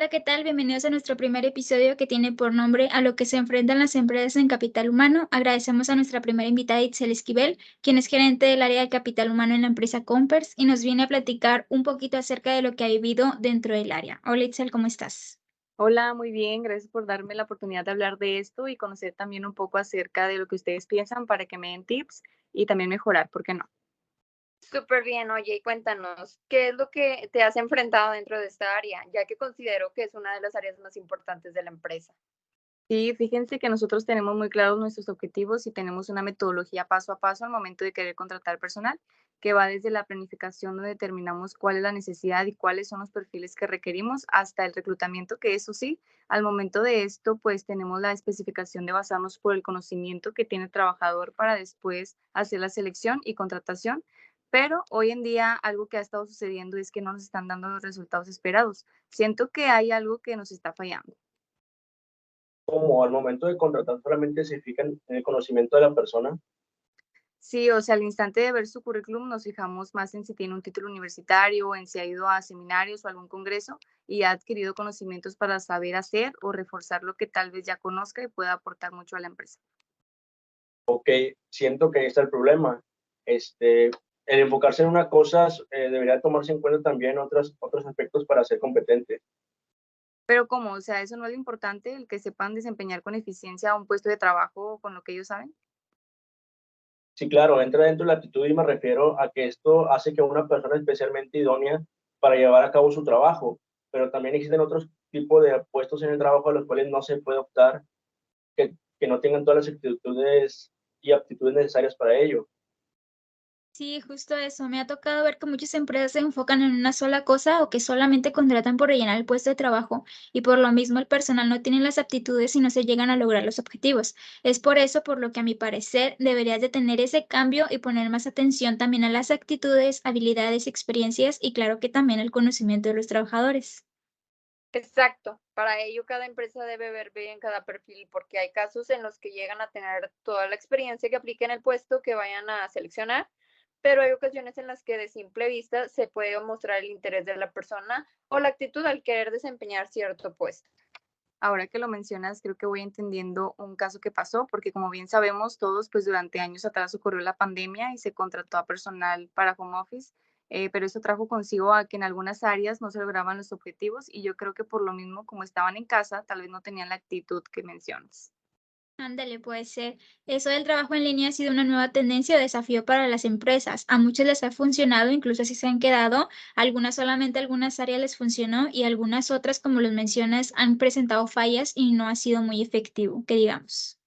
Hola, ¿qué tal? Bienvenidos a nuestro primer episodio que tiene por nombre A lo que se enfrentan las empresas en capital humano. Agradecemos a nuestra primera invitada, Itzel Esquivel, quien es gerente del área de capital humano en la empresa Compers y nos viene a platicar un poquito acerca de lo que ha vivido dentro del área. Hola, Itzel, ¿cómo estás? Hola, muy bien, gracias por darme la oportunidad de hablar de esto y conocer también un poco acerca de lo que ustedes piensan para que me den tips y también mejorar, ¿por qué no? Súper bien, oye, y cuéntanos, ¿qué es lo que te has enfrentado dentro de esta área? Ya que considero que es una de las áreas más importantes de la empresa. Sí, fíjense que nosotros tenemos muy claros nuestros objetivos y tenemos una metodología paso a paso al momento de querer contratar personal, que va desde la planificación donde determinamos cuál es la necesidad y cuáles son los perfiles que requerimos, hasta el reclutamiento, que eso sí, al momento de esto, pues tenemos la especificación de basarnos por el conocimiento que tiene el trabajador para después hacer la selección y contratación. Pero hoy en día algo que ha estado sucediendo es que no nos están dando los resultados esperados. Siento que hay algo que nos está fallando. Como al momento de contratar solamente se fijan en el conocimiento de la persona. Sí, o sea, al instante de ver su currículum nos fijamos más en si tiene un título universitario, en si ha ido a seminarios o algún congreso y ha adquirido conocimientos para saber hacer o reforzar lo que tal vez ya conozca y pueda aportar mucho a la empresa. Ok, siento que ahí está el problema. El enfocarse en una cosa debería tomarse en cuenta también otros aspectos para ser competente. Pero ¿cómo? O sea, ¿eso no es lo importante, el que sepan desempeñar con eficiencia un puesto de trabajo con lo que ellos saben? Sí, claro, entra dentro de la actitud y me refiero a que esto hace que una persona especialmente idónea para llevar a cabo su trabajo, pero también existen otros tipos de puestos en el trabajo a los cuales no se puede optar, que no tengan todas las actitudes y aptitudes necesarias para ello. Sí, justo eso. Me ha tocado ver que muchas empresas se enfocan en una sola cosa o que solamente contratan por rellenar el puesto de trabajo y por lo mismo el personal no tiene las aptitudes y no se llegan a lograr los objetivos. Es por eso por lo que a mi parecer deberías de tener ese cambio y poner más atención también a las actitudes, habilidades, experiencias y claro que también el conocimiento de los trabajadores. Exacto, para ello cada empresa debe ver bien cada perfil porque hay casos en los que llegan a tener toda la experiencia que aplique en el puesto que vayan a seleccionar, pero hay ocasiones en las que de simple vista se puede mostrar el interés de la persona o la actitud al querer desempeñar cierto puesto. Ahora que lo mencionas, creo que voy entendiendo un caso que pasó, porque como bien sabemos todos, pues durante años atrás ocurrió la pandemia y se contrató a personal para home office, pero eso trajo consigo a que en algunas áreas no se lograban los objetivos y yo creo que por lo mismo, como estaban en casa, tal vez no tenían la actitud que mencionas. Ándale, puede ser. Eso del trabajo en línea ha sido una nueva tendencia o desafío para las empresas. A muchas les ha funcionado, incluso así se han quedado. Algunas solamente algunas áreas les funcionó y algunas otras, como los mencionas, han presentado fallas y no ha sido muy efectivo, que digamos.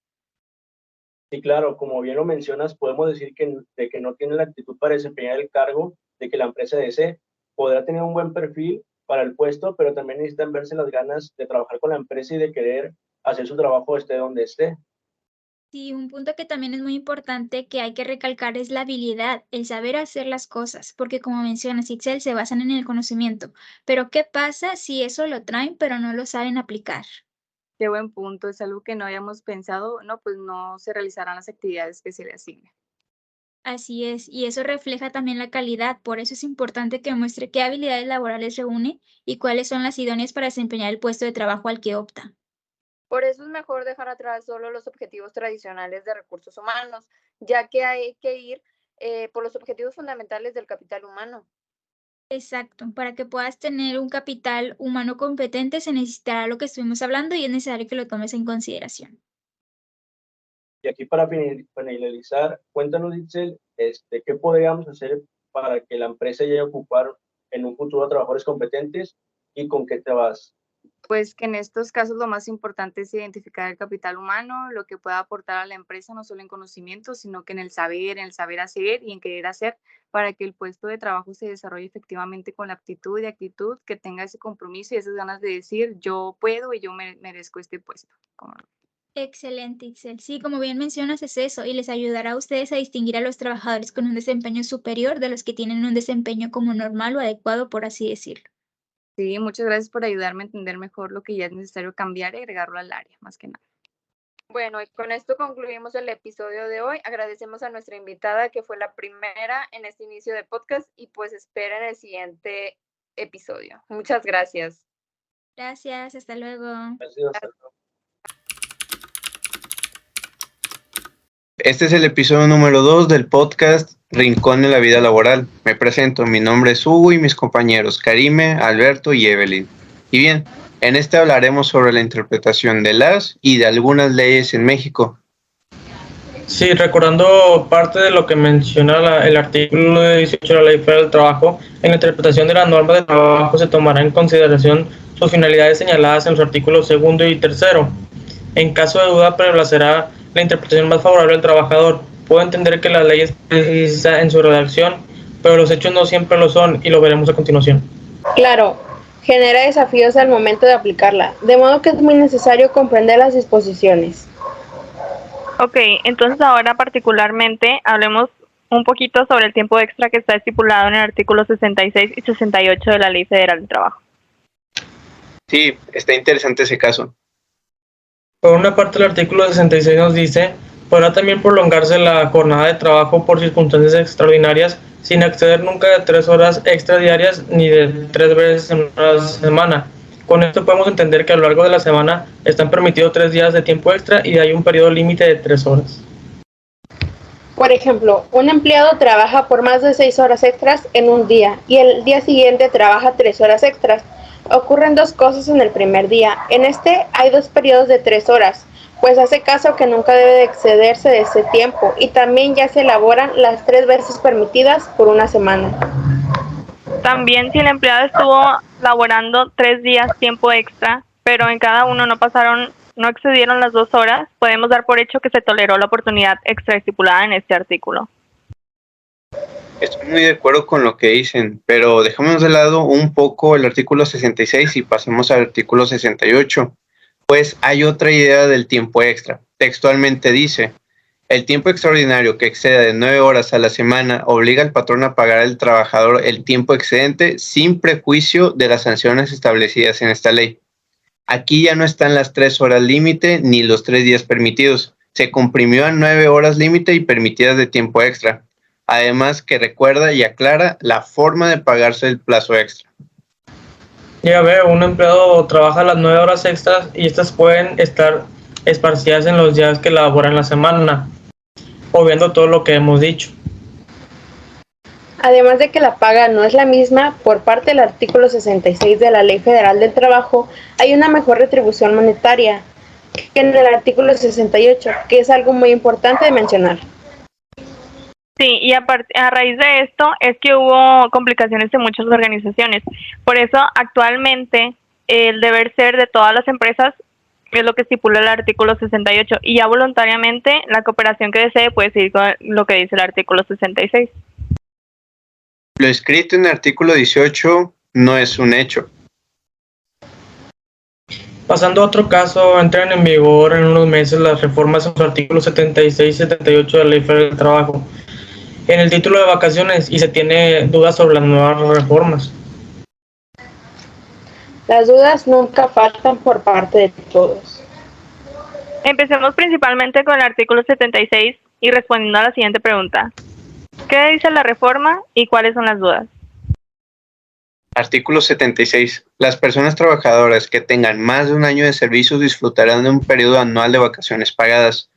Sí, claro, como bien lo mencionas, podemos decir de que no tiene la actitud para desempeñar el cargo de que la empresa desee. Podrá tener un buen perfil para el puesto, pero también necesitan verse las ganas de trabajar con la empresa y de querer hacer su trabajo esté donde esté. Sí, un punto que también es muy importante que hay que recalcar es la habilidad, el saber hacer las cosas, porque como mencionas, Excel se basan en el conocimiento. Pero ¿qué pasa si eso lo traen pero no lo saben aplicar? Qué buen punto, es algo que no habíamos pensado, no, pues no se realizarán las actividades que se le asignen. Así es, y eso refleja también la calidad, por eso es importante que muestre qué habilidades laborales reúne y cuáles son las idóneas para desempeñar el puesto de trabajo al que opta. Por eso es mejor dejar atrás solo los objetivos tradicionales de recursos humanos, ya que hay que ir por los objetivos fundamentales del capital humano. Exacto, para que puedas tener un capital humano competente se necesitará lo que estuvimos hablando y es necesario que lo tomes en consideración. Y aquí para finalizar, cuéntanos, Itzel, ¿qué podríamos hacer para que la empresa llegue a ocupar en un futuro a trabajadores competentes y con qué te vas? Pues que en estos casos lo más importante es identificar el capital humano, lo que pueda aportar a la empresa, no solo en conocimiento, sino que en el saber hacer y en querer hacer, para que el puesto de trabajo se desarrolle efectivamente con la aptitud y actitud, que tenga ese compromiso y esas ganas de decir, yo puedo y yo merezco este puesto. Excelente, Excel. Sí, como bien mencionas, es eso, y les ayudará a ustedes a distinguir a los trabajadores con un desempeño superior de los que tienen un desempeño como normal o adecuado, por así decirlo. Sí, muchas gracias por ayudarme a entender mejor lo que ya es necesario cambiar y agregarlo al área, más que nada. Bueno, y con esto concluimos el episodio de hoy. Agradecemos a nuestra invitada que fue la primera en este inicio de podcast y pues esperen el siguiente episodio. Muchas gracias. Gracias, hasta luego. Gracias, hasta luego. Este es el episodio número 2 del podcast Rincón en la Vida Laboral. Me presento, mi nombre es Hugo y mis compañeros Karime, Alberto y Evelyn. Y bien, en este hablaremos sobre la interpretación de las y de algunas leyes en México. Sí, recordando parte de lo que menciona el artículo 18 de la Ley Federal del Trabajo, en la interpretación de las normas de trabajo se tomará en consideración sus finalidades señaladas en los artículos 2 y 3. En caso de duda, prevalecerá la interpretación más favorable al trabajador. Puedo entender que la ley es precisa en su redacción, pero los hechos no siempre lo son, y lo veremos a continuación. Claro, genera desafíos al momento de aplicarla, de modo que es muy necesario comprender las disposiciones. Ok, entonces ahora particularmente hablemos un poquito sobre el tiempo extra que está estipulado en el artículo 66 y 68 de la Ley Federal del Trabajo. Sí, está interesante ese caso. Por una parte, el artículo 66 nos dice: podrá también prolongarse la jornada de trabajo por circunstancias extraordinarias sin exceder nunca de 3 horas extra diarias ni de 3 veces en una semana. Con esto podemos entender que a lo largo de la semana están permitidos 3 días de tiempo extra y hay un periodo límite de 3 horas. Por ejemplo, un empleado trabaja por más de 6 horas extras en un día y el día siguiente trabaja 3 horas extras. Ocurren 2 cosas en el primer día. En este hay 2 periodos de 3 horas, pues hace caso que nunca debe de excederse de ese tiempo, y también ya se elaboran las 3 veces permitidas por una semana. También, si el empleado estuvo laborando 3 días tiempo extra, pero en cada uno no excedieron las 2 horas, podemos dar por hecho que se toleró la oportunidad extra estipulada en este artículo. Estoy muy de acuerdo con lo que dicen, pero dejemos de lado un poco el artículo 66 y pasemos al artículo 68. Pues hay otra idea del tiempo extra. Textualmente dice: el tiempo extraordinario que exceda de 9 horas a la semana obliga al patrón a pagar al trabajador el tiempo excedente sin prejuicio de las sanciones establecidas en esta ley. Aquí ya no están las 3 horas límite ni los 3 días permitidos. Se comprimió a 9 horas límite y permitidas de tiempo extra. Además que recuerda y aclara la forma de pagarse el plazo extra. Ya veo, un empleado trabaja las 9 horas extras y estas pueden estar esparcidas en los días que labora en la semana, obviando todo lo que hemos dicho. Además de que la paga no es la misma, por parte del artículo 66 de la Ley Federal del Trabajo, hay una mejor retribución monetaria que en el artículo 68, que es algo muy importante de mencionar. Sí, y a raíz de esto es que hubo complicaciones en muchas organizaciones. Por eso, actualmente, el deber ser de todas las empresas es lo que estipula el artículo 68, y ya voluntariamente la cooperación que desee puede seguir con lo que dice el artículo 66. Lo escrito en el artículo 18 no es un hecho. Pasando a otro caso, entran en vigor en unos meses las reformas en los artículos 76 y 78 de la Ley Federal del Trabajo en el título de vacaciones, y se tiene dudas sobre las nuevas reformas. Las dudas nunca faltan por parte de todos. Empecemos principalmente con el artículo 76 y respondiendo a la siguiente pregunta: ¿qué dice la reforma y cuáles son las dudas? Artículo 76. Las personas trabajadoras que tengan más de un año de servicio disfrutarán de un periodo anual de vacaciones pagadas.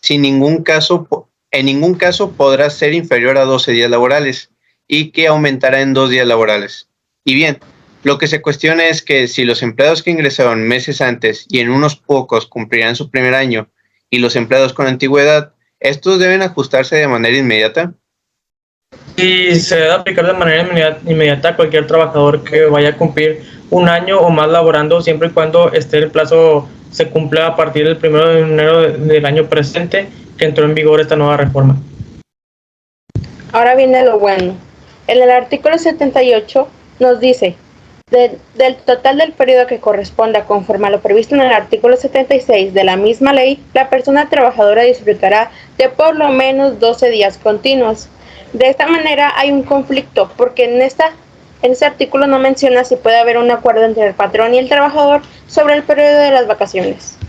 En ningún caso podrá ser inferior a 12 días laborales, y que aumentará en 2 días laborales. Y bien, lo que se cuestiona es que si los empleados que ingresaron meses antes y en unos pocos cumplirán su primer año, y los empleados con antigüedad, ¿estos deben ajustarse de manera inmediata? Y se debe aplicar de manera inmediata a cualquier trabajador que vaya a cumplir un año o más laborando, siempre y cuando el plazo se cumpla a partir del 1 de enero del año presente, que entró en vigor esta nueva reforma. Ahora viene lo bueno. En el artículo 78 nos dice: del total del periodo que corresponda conforme a lo previsto en el artículo 76 de la misma ley, la persona trabajadora disfrutará de por lo menos 12 días continuos. De esta manera hay un conflicto, porque en este artículo no menciona si puede haber un acuerdo entre el patrón y el trabajador sobre el periodo de las vacaciones.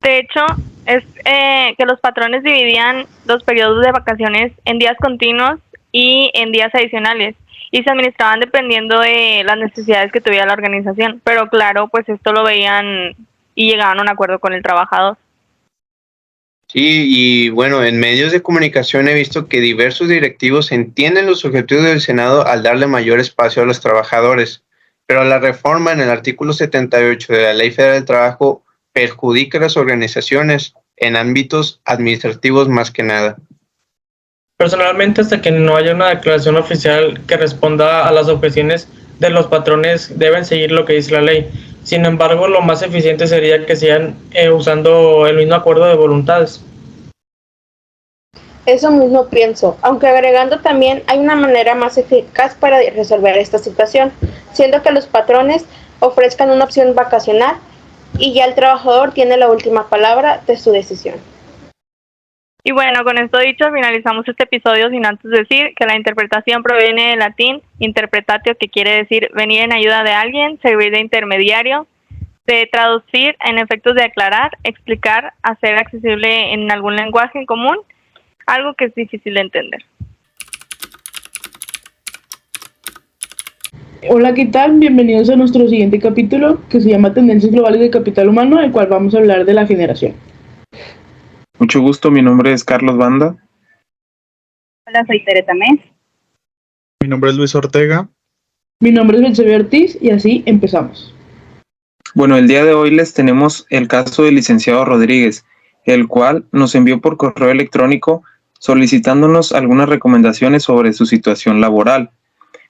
De hecho, es que los patrones dividían los periodos de vacaciones en días continuos y en días adicionales. y se administraban dependiendo de las necesidades que tuviera la organización. Pero claro, pues esto lo veían y llegaban a un acuerdo con el trabajador. Sí, y bueno, en medios de comunicación he visto que diversos directivos entienden los objetivos del Senado al darle mayor espacio a los trabajadores, pero la reforma en el artículo 78 de la Ley Federal del Trabajo perjudica a las organizaciones en ámbitos administrativos más que nada. Personalmente, hasta que no haya una declaración oficial que responda a las objeciones de los patrones, deben seguir lo que dice la ley. Sin embargo, lo más eficiente sería que sigan usando el mismo acuerdo de voluntades. Eso mismo pienso, aunque agregando también hay una manera más eficaz para resolver esta situación, siendo que los patrones ofrezcan una opción vacacional y ya el trabajador tiene la última palabra de su decisión. Y bueno, con esto dicho, finalizamos este episodio sin antes decir que la interpretación proviene del latín interpretatio, que quiere decir venir en ayuda de alguien, servir de intermediario, de traducir en efectos de aclarar, explicar, hacer accesible en algún lenguaje en común, algo que es difícil de entender. Hola, ¿qué tal? Bienvenidos a nuestro siguiente capítulo que se llama Tendencias Globales del Capital Humano, en el cual vamos a hablar de la generación. Mucho gusto, mi nombre es Carlos Banda. Hola, soy Tere Tamés. Mi nombre es Luis Ortega. Mi nombre es Betsy Ortiz y así empezamos. Bueno, el día de hoy les tenemos el caso del licenciado Rodríguez, el cual nos envió por correo electrónico solicitándonos algunas recomendaciones sobre su situación laboral,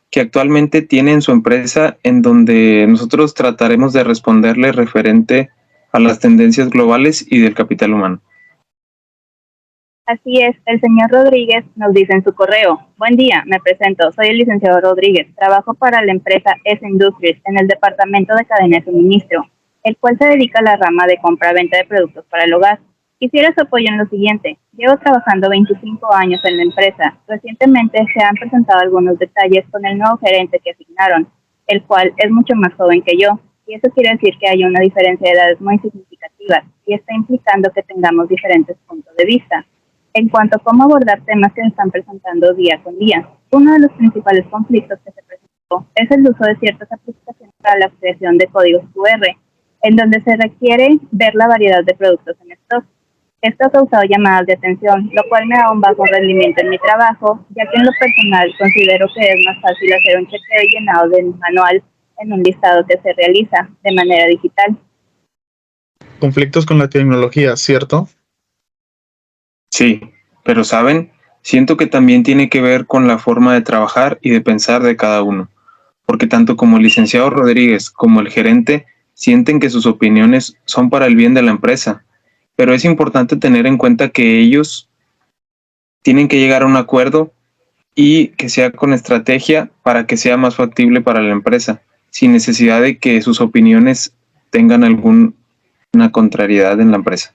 que actualmente tiene en su empresa, en donde nosotros trataremos de responderle referente a las tendencias globales y del capital humano. Así es, el señor Rodríguez nos dice en su correo: buen día, me presento, soy el licenciado Rodríguez, trabajo para la empresa S Industries en el departamento de cadena de suministro, el cual se dedica a la rama de compra-venta de productos para el hogar. Quisiera su apoyo en lo siguiente: llevo trabajando 25 años en la empresa. Recientemente se han presentado algunos detalles con el nuevo gerente que asignaron, el cual es mucho más joven que yo, y eso quiere decir que hay una diferencia de edades muy significativa y está implicando que tengamos diferentes puntos de vista. En cuanto a cómo abordar temas que se están presentando día con día, uno de los principales conflictos que se presentó es el uso de ciertas aplicaciones para la creación de códigos QR, en donde se requiere ver la variedad de productos en stock. Esto ha causado llamadas de atención, lo cual me da un bajo rendimiento en mi trabajo, ya que en lo personal considero que es más fácil hacer un chequeo y llenado del manual en un listado que se realiza de manera digital. Conflictos con la tecnología, ¿cierto? Sí, pero ¿saben? Siento que también tiene que ver con la forma de trabajar y de pensar de cada uno, porque tanto como el licenciado Rodríguez como el gerente sienten que sus opiniones son para el bien de la empresa, pero es importante tener en cuenta que ellos tienen que llegar a un acuerdo y que sea con estrategia para que sea más factible para la empresa, sin necesidad de que sus opiniones tengan alguna contrariedad en la empresa.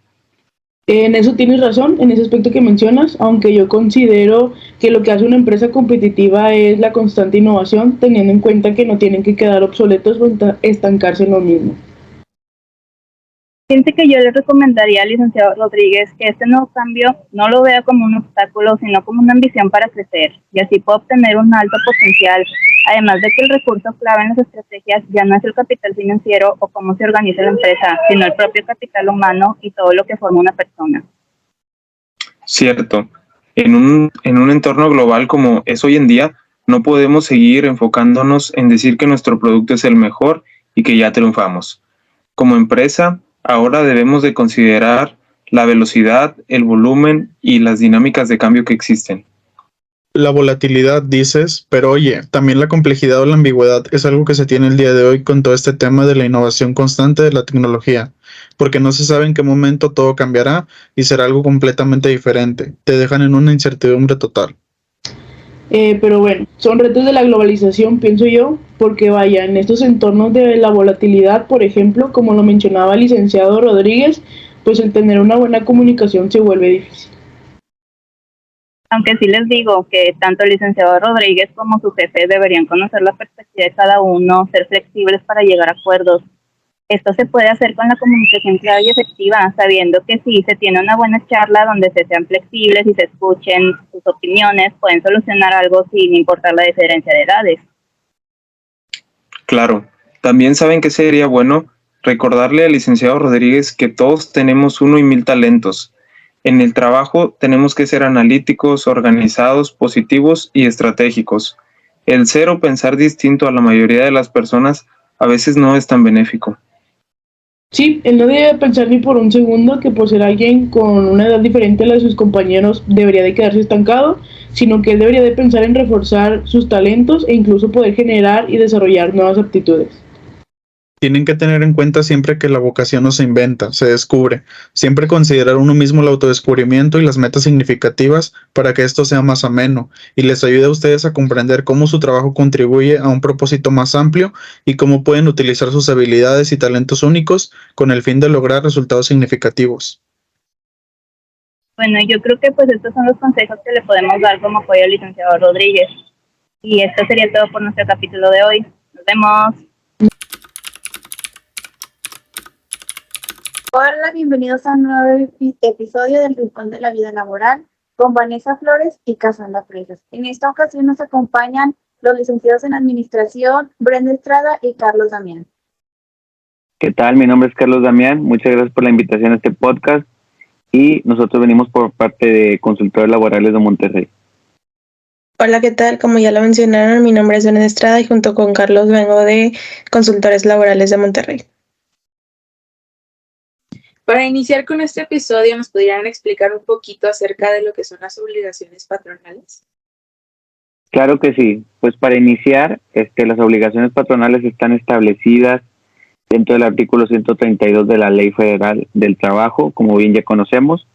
En eso tienes razón, en ese aspecto que mencionas, aunque yo considero que lo que hace una empresa competitiva es la constante innovación, teniendo en cuenta que no tienen que quedar obsoletos o estancarse en lo mismo. Fíjense que yo le recomendaría al licenciado Rodríguez que este nuevo cambio no lo vea como un obstáculo, sino como una ambición para crecer, y así puede obtener un alto potencial, además de que el recurso clave en las estrategias ya no es el capital financiero o cómo se organiza la empresa, sino el propio capital humano y todo lo que forma una persona. Cierto. En un entorno global como es hoy en día, no podemos seguir enfocándonos en decir que nuestro producto es el mejor y que ya triunfamos. Como empresa, ahora debemos de considerar la velocidad, el volumen y las dinámicas de cambio que existen. La volatilidad, dices, pero oye, también la complejidad o la ambigüedad es algo que se tiene el día de hoy con todo este tema de la innovación constante de la tecnología, porque no se sabe en qué momento todo cambiará y será algo completamente diferente. Te dejan en una incertidumbre total. Pero bueno, son retos de la globalización, pienso yo, porque vaya, en estos entornos de la volatilidad, por ejemplo, como lo mencionaba el licenciado Rodríguez, pues el tener una buena comunicación se vuelve difícil. Aunque sí les digo que tanto el licenciado Rodríguez como su jefe deberían conocer la perspectiva de cada uno, ser flexibles para llegar a acuerdos. Esto se puede hacer con la comunicación clara y efectiva, sabiendo que si se tiene una buena charla donde se sean flexibles y se escuchen sus opiniones, pueden solucionar algo sin importar la diferencia de edades. Claro, también saben que sería bueno recordarle al licenciado Rodríguez que todos tenemos 1 y 1000 talentos. En el trabajo tenemos que ser analíticos, organizados, positivos y estratégicos. El ser o pensar distinto a la mayoría de las personas a veces no es tan benéfico. Sí, él no debe pensar ni por un segundo que por ser alguien con una edad diferente a la de sus compañeros debería de quedarse estancado, sino que él debería de pensar en reforzar sus talentos e incluso poder generar y desarrollar nuevas aptitudes. Tienen que tener en cuenta siempre que la vocación no se inventa, se descubre. Siempre considerar uno mismo el autodescubrimiento y las metas significativas para que esto sea más ameno y les ayude a ustedes a comprender cómo su trabajo contribuye a un propósito más amplio y cómo pueden utilizar sus habilidades y talentos únicos con el fin de lograr resultados significativos. Bueno, yo creo que pues estos son los consejos que le podemos dar como apoyo al licenciado Rodríguez. Y esto sería todo por nuestro capítulo de hoy. Nos vemos. Hola, bienvenidos a un nuevo episodio del Rincón de la Vida Laboral con Vanessa Flores y Cassandra Fresas. En esta ocasión nos acompañan los licenciados en Administración, Brenda Estrada y Carlos Damián. ¿Qué tal? Mi nombre es Carlos Damián. Muchas gracias por la invitación a este podcast y nosotros venimos por parte de Consultores Laborales de Monterrey. Hola, ¿qué tal? Como ya lo mencionaron, mi nombre es Brenda Estrada y junto con Carlos vengo de Consultores Laborales de Monterrey. Para iniciar con este episodio, ¿nos podrían explicar un poquito acerca de lo que son las obligaciones patronales? Claro que sí. Pues para iniciar, las obligaciones patronales están establecidas dentro del artículo 132 de la Ley Federal del Trabajo, como bien ya conocemos,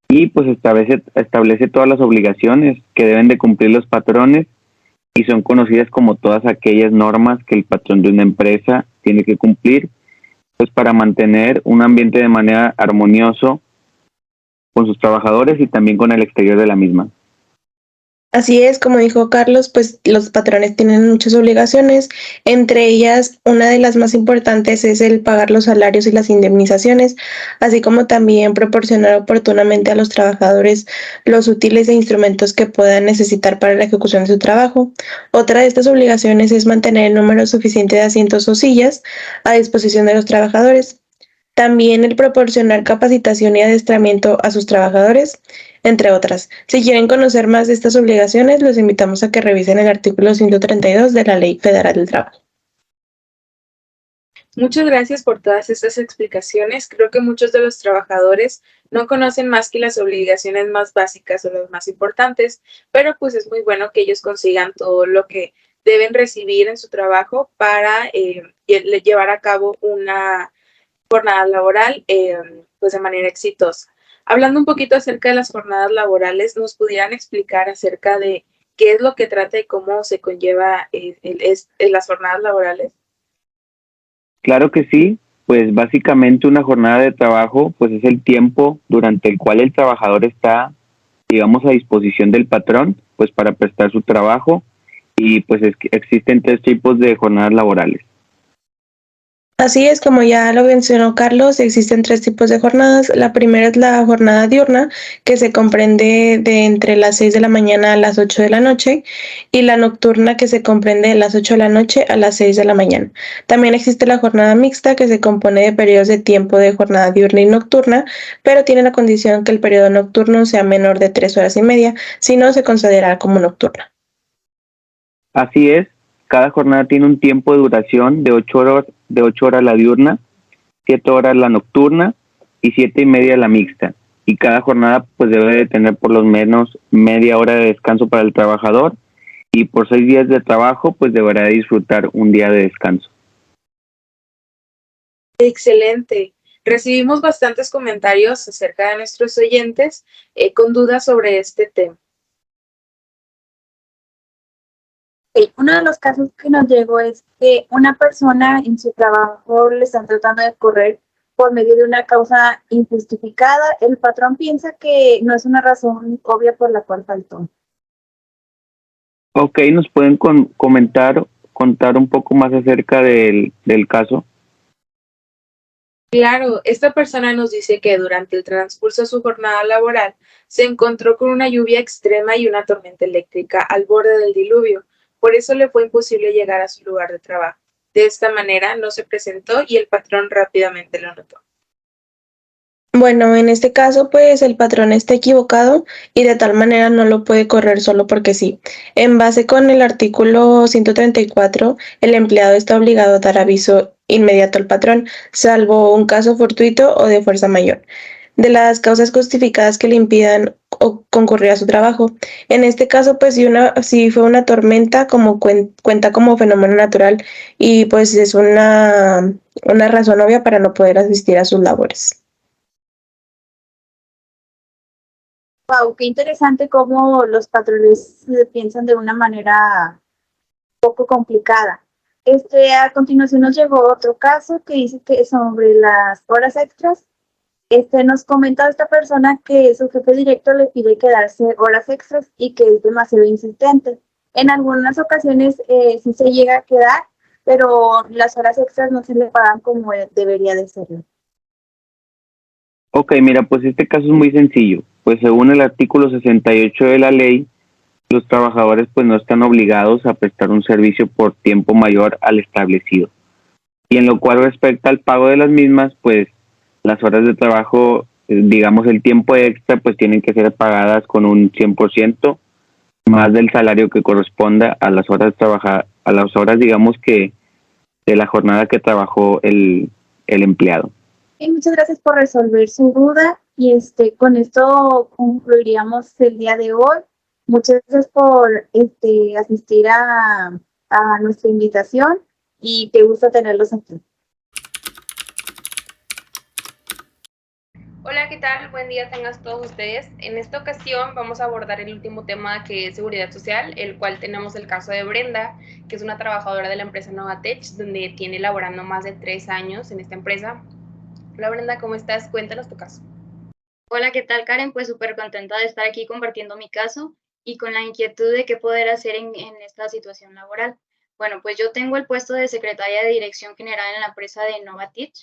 y pues establece todas las obligaciones que deben de cumplir los patrones y son conocidas como todas aquellas normas que el patrón de una empresa tiene que cumplir pues para mantener un ambiente de manera armonioso con sus trabajadores y también con el exterior de la misma. Así es, como dijo Carlos, pues los patrones tienen muchas obligaciones, entre ellas una de las más importantes es el pagar los salarios y las indemnizaciones, así como también proporcionar oportunamente a los trabajadores los útiles e instrumentos que puedan necesitar para la ejecución de su trabajo. Otra de estas obligaciones es mantener el número suficiente de asientos o sillas a disposición de los trabajadores. También el proporcionar capacitación y adiestramiento a sus trabajadores, entre otras. Si quieren conocer más de estas obligaciones, los invitamos a que revisen el artículo 132 de la Ley Federal del Trabajo. Muchas gracias por todas estas explicaciones. Creo que muchos de los trabajadores no conocen más que las obligaciones más básicas o las más importantes, pero pues es muy bueno que ellos consigan todo lo que deben recibir en su trabajo para llevar a cabo una jornada laboral pues de manera exitosa. Hablando un poquito acerca de las jornadas laborales, ¿nos pudieran explicar acerca de qué es lo que trata y cómo se conlleva las jornadas laborales? Claro que sí, pues básicamente una jornada de trabajo pues es el tiempo durante el cual el trabajador está, digamos, a disposición del patrón pues para prestar su trabajo y pues existen 3 tipos de jornadas laborales. Así es, como ya lo mencionó Carlos, existen 3 tipos de jornadas. La primera es la jornada diurna, que se comprende de entre las 6 de la mañana a las 8 de la noche, y la nocturna, que se comprende de las 8 de la noche a las 6 de la mañana. También existe la jornada mixta, que se compone de periodos de tiempo de jornada diurna y nocturna, pero tiene la condición que el periodo nocturno sea menor de 3 horas y media, si no se considerará como nocturna. Así es, cada jornada tiene un tiempo de duración de 8 horas la diurna, 7 horas la nocturna y 7:30 la mixta. Y cada jornada pues debe de tener por lo menos media hora de descanso para el trabajador y por 6 días de trabajo pues deberá disfrutar un día de descanso. Excelente. Recibimos bastantes comentarios acerca de nuestros oyentes con dudas sobre este tema. Uno de los casos que nos llegó es que una persona en su trabajo le están tratando de correr por medio de una causa injustificada. El patrón piensa que no es una razón obvia por la cual faltó. Ok, ¿nos pueden contar un poco más acerca del caso? Claro, esta persona nos dice que durante el transcurso de su jornada laboral se encontró con una lluvia extrema y una tormenta eléctrica al borde del diluvio. Por eso le fue imposible llegar a su lugar de trabajo. De esta manera no se presentó y el patrón rápidamente lo notó. Bueno, en este caso, pues el patrón está equivocado y de tal manera no lo puede correr solo porque sí. En base con el artículo 134, el empleado está obligado a dar aviso inmediato al patrón, salvo un caso fortuito o de fuerza mayor, de las causas justificadas que le impidan concurrir a su trabajo. En este caso, pues si fue una tormenta, como cuenta como fenómeno natural y pues es una razón obvia para no poder asistir a sus labores. Wow, qué interesante cómo los patrones piensan de una manera poco complicada. A continuación nos llegó otro caso que dice que sobre las horas extras. Nos comenta esta persona que su jefe directo le pide quedarse horas extras y que es demasiado insistente. En algunas ocasiones sí se llega a quedar, pero las horas extras no se le pagan como debería de serlo. Ok, mira, pues este caso es muy sencillo. Pues según el artículo 68 de la ley, los trabajadores pues no están obligados a prestar un servicio por tiempo mayor al establecido. Y en lo cual respecta al pago de las mismas, pues las horas de trabajo, digamos el tiempo extra, pues tienen que ser pagadas con un 100% más del salario que corresponda a las horas a las horas, digamos que de la jornada que trabajó el empleado. Y muchas gracias por resolver su duda y con esto concluiríamos el día de hoy. Muchas gracias por asistir a nuestra invitación y qué gusto tenerlos aquí. Hola, ¿qué tal? Buen día tengas todos ustedes. En esta ocasión vamos a abordar el último tema que es seguridad social, el cual tenemos el caso de Brenda, que es una trabajadora de la empresa Novatech, donde tiene laborando más de 3 años en esta empresa. Hola Brenda, ¿cómo estás? Cuéntanos tu caso. Hola, ¿qué tal, Karen? Pues súper contenta de estar aquí compartiendo mi caso y con la inquietud de qué poder hacer en esta situación laboral. Bueno, pues yo tengo el puesto de secretaria de Dirección General en la empresa de Novatech.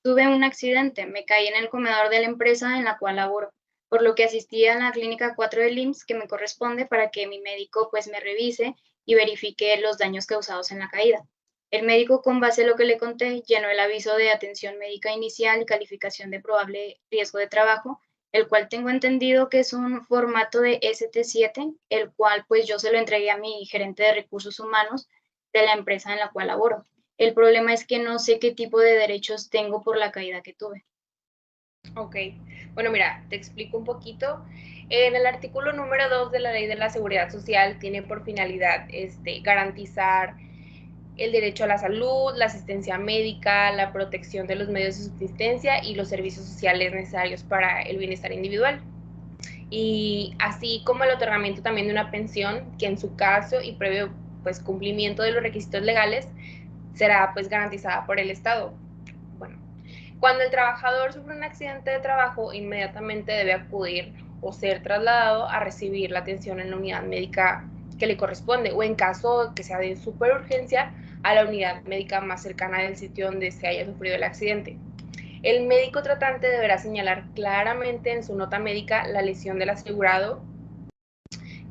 Tuve un accidente, me caí en el comedor de la empresa en la cual laboro, por lo que asistí a la clínica 4 del IMSS que me corresponde para que mi médico pues me revise y verifique los daños causados en la caída. El médico, con base a lo que le conté, llenó el aviso de atención médica inicial y calificación de probable riesgo de trabajo, el cual tengo entendido que es un formato de ST7, el cual pues yo se lo entregué a mi gerente de recursos humanos de la empresa en la cual laboro. El problema es que no sé qué tipo de derechos tengo por la caída que tuve. Ok, bueno mira, te explico un poquito. En el artículo número 2 de la Ley de la Seguridad Social tiene por finalidad garantizar el derecho a la salud, la asistencia médica, la protección de los medios de subsistencia y los servicios sociales necesarios para el bienestar individual. Y así como el otorgamiento también de una pensión que en su caso y previo pues cumplimiento de los requisitos legales será pues garantizada por el Estado. Bueno, cuando el trabajador sufre un accidente de trabajo, inmediatamente debe acudir o ser trasladado a recibir la atención en la unidad médica que le corresponde, o en caso que sea de superurgencia, a la unidad médica más cercana del sitio donde se haya sufrido el accidente. El médico tratante deberá señalar claramente en su nota médica la lesión del asegurado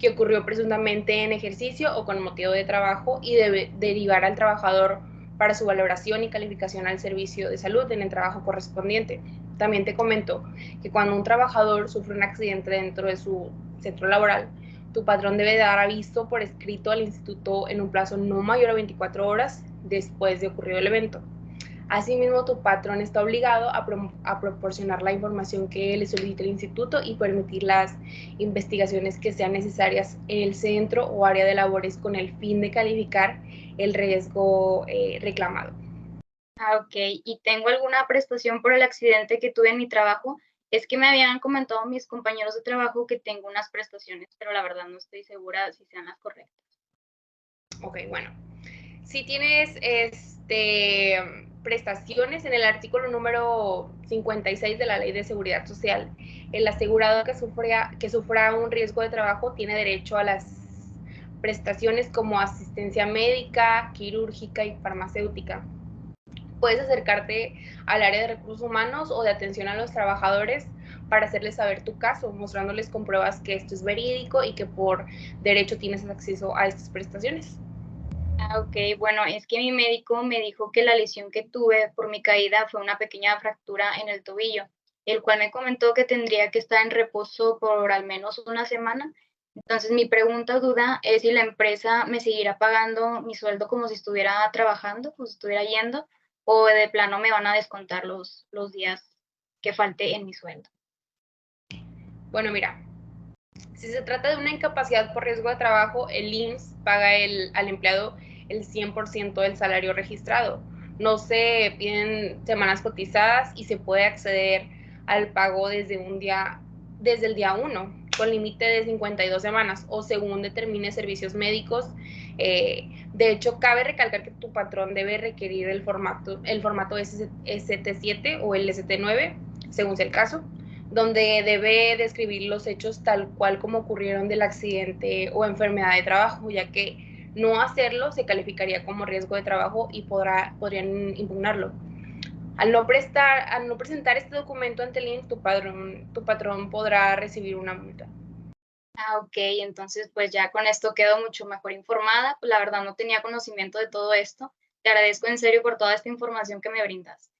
que ocurrió presuntamente en ejercicio o con motivo de trabajo y debe derivar al trabajador para su valoración y calificación al servicio de salud en el trabajo correspondiente. También te comento que cuando un trabajador sufre un accidente dentro de su centro laboral, tu patrón debe dar aviso por escrito al instituto en un plazo no mayor a 24 horas después de ocurrido el evento. Asimismo, tu patrón está obligado a proporcionar la información que le solicite el instituto y permitir las investigaciones que sean necesarias en el centro o área de labores con el fin de calificar el riesgo reclamado. Ok, ¿y tengo alguna prestación por el accidente que tuve en mi trabajo? Es que me habían comentado mis compañeros de trabajo que tengo unas prestaciones, pero la verdad no estoy segura si sean las correctas. Ok, bueno. Si tienes prestaciones en el artículo número 56 de la Ley de Seguridad Social, el asegurado que sufra un riesgo de trabajo tiene derecho a las prestaciones como asistencia médica, quirúrgica y farmacéutica. puedes acercarte al área de recursos humanos o de atención a los trabajadores para hacerles saber tu caso, mostrándoles con pruebas que esto es verídico y que por derecho tienes acceso a estas prestaciones. Ok, bueno, es que mi médico me dijo que la lesión que tuve por mi caída fue una pequeña fractura en el tobillo, el cual me comentó que tendría que estar en reposo por al menos una semana. Entonces, mi pregunta o duda es si la empresa me seguirá pagando mi sueldo como si estuviera trabajando, como si estuviera yendo, o de plano me van a descontar los días que falte en mi sueldo. Bueno, mira, si se trata de una incapacidad por riesgo de trabajo, el IMSS paga al empleado el 100% del salario registrado. No se piden semanas cotizadas y se puede acceder al pago desde el día 1, con límite de 52 semanas o según determine servicios médicos. De hecho, cabe recalcar que tu patrón debe requerir el formato ST7 o el ST9, según sea el caso, donde debe describir los hechos tal cual como ocurrieron del accidente o enfermedad de trabajo, ya que no hacerlo se calificaría como riesgo de trabajo y podrían impugnarlo. Al no presentar este documento ante el IMSS, tu patrón podrá recibir una multa. Ok, entonces pues ya con esto quedo mucho mejor informada. Pues la verdad no tenía conocimiento de todo esto. Te agradezco en serio por toda esta información que me brindas.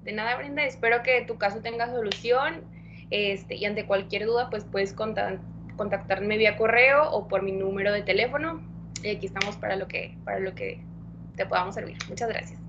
De nada, Brenda, espero que tu caso tenga solución, y ante cualquier duda pues puedes contactarme vía correo o por mi número de teléfono. Y aquí estamos para lo que te podamos servir. Muchas gracias.